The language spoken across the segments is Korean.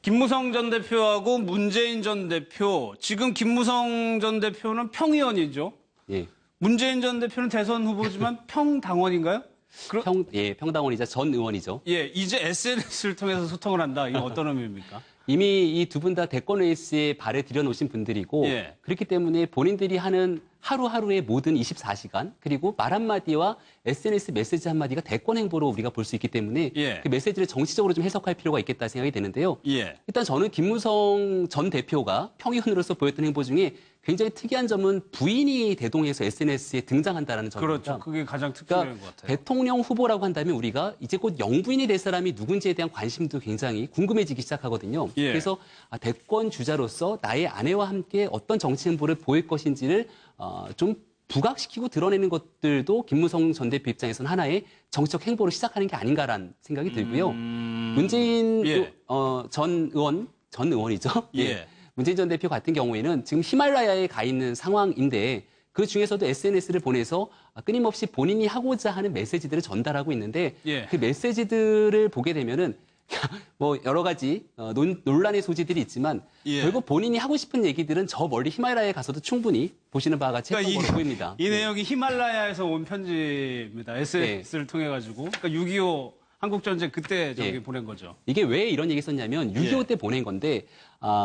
김무성 전 대표하고 문재인 전 대표, 지금 김무성 전 대표는 평의원이죠. 예. 문재인 전 대표는 대선 후보지만 평당원인가요? 평당원이자 전 의원이죠. 예, 이제 SNS를 통해서 소통을 한다. 이건 어떤 의미입니까? 이미 이 두 분 다 대권 레이스에 발을 들여놓으신 분들이고 예. 그렇기 때문에 본인들이 하는 하루하루의 모든 24시간 그리고 말 한마디와 SNS 메시지 한마디가 대권 행보로 우리가 볼 수 있기 때문에 예. 그 메시지를 정치적으로 좀 해석할 필요가 있겠다 생각이 되는데요. 예. 일단 저는 김무성 전 대표가 평의원으로서 보였던 행보 중에 굉장히 특이한 점은 부인이 대동해서 SNS에 등장한다는 점입니다. 그렇죠. 그게 가장 특징인 그러니까 것 같아요. 대통령 후보라고 한다면 우리가 이제 곧 영부인이 될 사람이 누군지에 대한 관심도 굉장히 궁금해지기 시작하거든요. 예. 그래서 대권 주자로서 나의 아내와 함께 어떤 정치 행보를 보일 것인지를 좀 부각시키고 드러내는 것들도 김무성 전 대표 입장에서는 하나의 정치적 행보를 시작하는 게 아닌가라는 생각이 들고요. 문재인 예. 전 의원이죠. 예. 문재인 전 대표 같은 경우에는 지금 히말라야에 가 있는 상황인데 그 중에서도 SNS를 보내서 끊임없이 본인이 하고자 하는 메시지들을 전달하고 있는데 예. 그 메시지들을 보게 되면은 뭐 여러 가지 논란의 소지들이 있지만 예. 결국 본인이 하고 싶은 얘기들은 저 멀리 히말라야에 가서도 충분히 보시는 바와 같이 했던 걸로 보입니다. 이 내용이 히말라야에서 온 편지입니다. SNS를 통해 가지고. 그러니까 6.25 한국전쟁 그때 저기 보낸 거죠. 이게 왜 이런 얘기 썼냐면 6.25 때 보낸 건데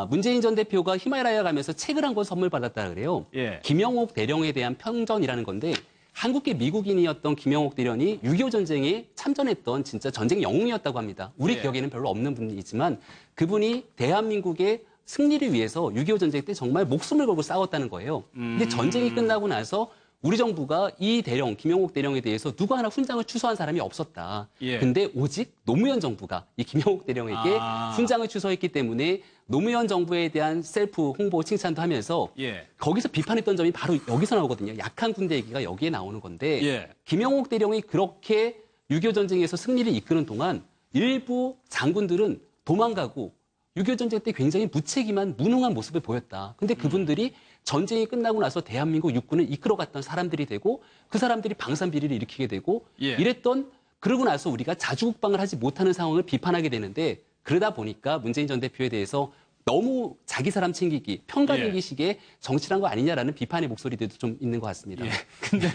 문재인 전 대표가 히말라야 가면서 책을 한 권 선물 받았다 그래요. 예. 김영옥 대령에 대한 편전이라는 건데 한국계 미국인이었던 김영옥 대령이 6.25 전쟁에 참전했던 진짜 전쟁 영웅이었다고 합니다. 우리 기억에는 별로 없는 분이지만 그분이 대한민국의 승리를 위해서 6.25 전쟁 때 정말 목숨을 걸고 싸웠다는 거예요. 근데 전쟁이 끝나고 나서 우리 정부가 이 대령, 김영옥 대령에 대해서 누구 하나 훈장을 취소한 사람이 없었다. 예. 근데 오직 노무현 정부가 이 김영옥 대령에게 훈장을 취소했기 때문에 노무현 정부에 대한 셀프 홍보 칭찬도 하면서 예. 거기서 비판했던 점이 바로 여기서 나오거든요. 약한 군대 얘기가 여기에 나오는 건데 예. 김영옥 대령이 그렇게 6.25 전쟁에서 승리를 이끄는 동안 일부 장군들은 도망가고 6.25 전쟁 때 굉장히 무책임한 무능한 모습을 보였다. 근데 그분들이 전쟁이 끝나고 나서 대한민국 육군을 이끌어갔던 사람들이 되고 그 사람들이 방산비리를 일으키게 되고 예. 이랬던 그러고 나서 우리가 자주국방을 하지 못하는 상황을 비판하게 되는데 그러다 보니까 문재인 전 대표에 대해서 너무 자기 사람 챙기기, 편가르기 식의 정치란 거 아니냐라는 비판의 목소리들도 좀 있는 것 같습니다. 예. 근데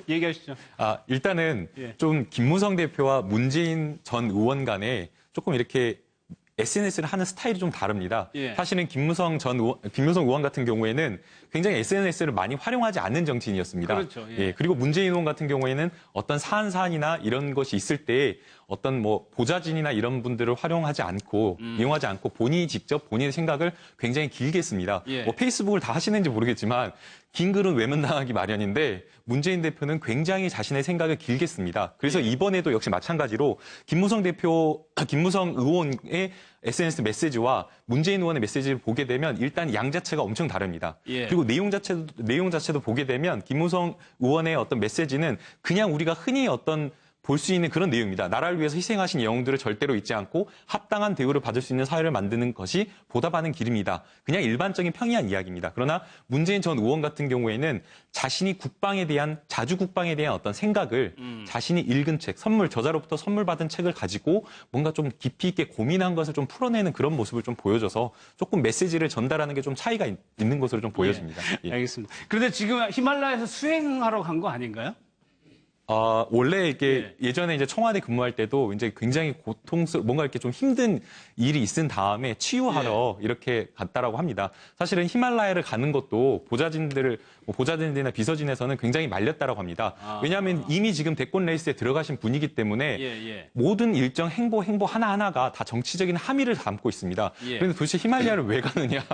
얘기하시죠. 일단은 예. 좀 김무성 대표와 문재인 전 의원 간에 조금 이렇게 SNS를 하는 스타일이 좀 다릅니다. 예. 사실은 김무성 의원 같은 경우에는 굉장히 SNS를 많이 활용하지 않는 정치인이었습니다. 그렇죠. 예. 그리고 문재인 의원 같은 경우에는 어떤 사안이나 이런 것이 있을 때 어떤 뭐 보좌진이나 이런 분들을 활용하지 않고 이용하지 않고 본인이 직접 본인의 생각을 굉장히 길게 씁니다. 예. 뭐 페이스북을 다 하시는지 모르겠지만 긴 글은 외면당하기 마련인데 문재인 대표는 굉장히 자신의 생각을 길게 씁니다. 그래서 이번에도 역시 마찬가지로 김무성 의원의 SNS 메시지와 문재인 의원의 메시지를 보게 되면 일단 양 자체가 엄청 다릅니다. 예. 그리고 내용 자체도 보게 되면 김무성 의원의 어떤 메시지는 그냥 우리가 흔히 볼 수 있는 그런 내용입니다. 나라를 위해서 희생하신 영웅들을 절대로 잊지 않고 합당한 대우를 받을 수 있는 사회를 만드는 것이 보답하는 길입니다. 그냥 일반적인 평이한 이야기입니다. 그러나 문재인 전 의원 같은 경우에는 자신이 자주 국방에 대한 어떤 생각을 자신이 읽은 책, 저자로부터 선물 받은 책을 가지고 뭔가 좀 깊이 있게 고민한 것을 좀 풀어내는 그런 모습을 좀 보여줘서 조금 메시지를 전달하는 게 좀 차이가 있는 것으로 좀 보여집니다. 예. 알겠습니다. 그런데 지금 히말라야에서 수행하러 간 거 아닌가요? 원래 이게 예전에 이제 청와대 근무할 때도 이제 굉장히 뭔가 이렇게 좀 힘든 일이 있은 다음에 치유하러 이렇게 갔다라고 합니다. 사실은 히말라야를 가는 것도 보좌진들이나 비서진에서는 굉장히 말렸다라고 합니다. 왜냐하면 이미 지금 대권 레이스에 들어가신 분이기 때문에 모든 일정 행보 하나하나가 다 정치적인 함의를 담고 있습니다. 그런데 도대체 히말라야를 왜 가느냐.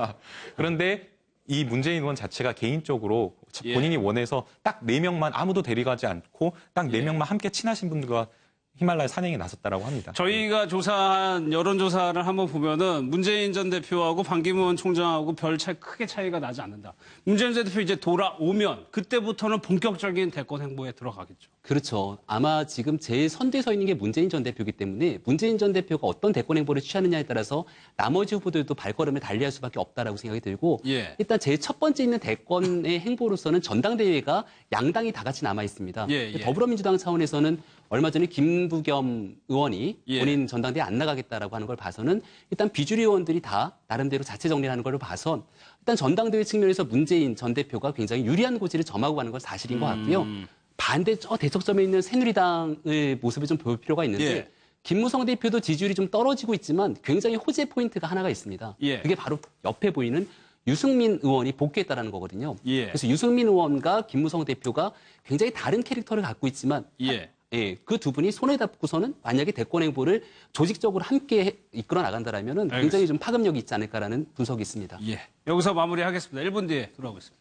그런데 이 문재인 의원 자체가 개인적으로 본인이 원해서 딱 4명만 아무도 데려가지 않고 딱 4명만 함께 친하신 분들과 히말라야 산행에 나섰다라고 합니다. 저희가 조사한 여론조사를 한번 보면은 문재인 전 대표하고 반기문 총장하고 크게 차이가 나지 않는다. 문재인 전 대표 이제 돌아오면 그때부터는 본격적인 대권 행보에 들어가겠죠. 그렇죠. 아마 지금 제일 선두에 서 있는 게 문재인 전 대표이기 때문에 문재인 전 대표가 어떤 대권 행보를 취하느냐에 따라서 나머지 후보들도 발걸음을 달리할 수밖에 없다라고 생각이 들고 일단 제일 첫 번째 있는 대권의 행보로서는 전당대회가 양당이 다 같이 남아 있습니다. 더불어민주당 차원에서는 얼마 전에 김부겸 의원이 예. 본인 전당대회 안 나가겠다라고 하는 걸 봐서는 일단 비주류 의원들이 다 나름대로 자체 정리하는 걸 봐선 일단 전당대회 측면에서 문재인 전 대표가 굉장히 유리한 고지를 점하고 가는 건 사실인 것 같고요. 반대 저 대척점에 있는 새누리당의 모습을 좀 볼 필요가 있는데 예. 김무성 대표도 지지율이 좀 떨어지고 있지만 굉장히 호재 포인트가 하나가 있습니다. 예. 그게 바로 옆에 보이는 유승민 의원이 복귀했다라는 거거든요. 예. 그래서 유승민 의원과 김무성 대표가 굉장히 다른 캐릭터를 갖고 있지만 예. 그 두 분이 손에 잡고서는 만약에 대권 행보를 조직적으로 함께 이끌어 나간다라면은 굉장히 좀 파급력이 있지 않을까라는 분석이 있습니다. 예. 여기서 마무리하겠습니다. 1분 뒤에 돌아오겠습니다.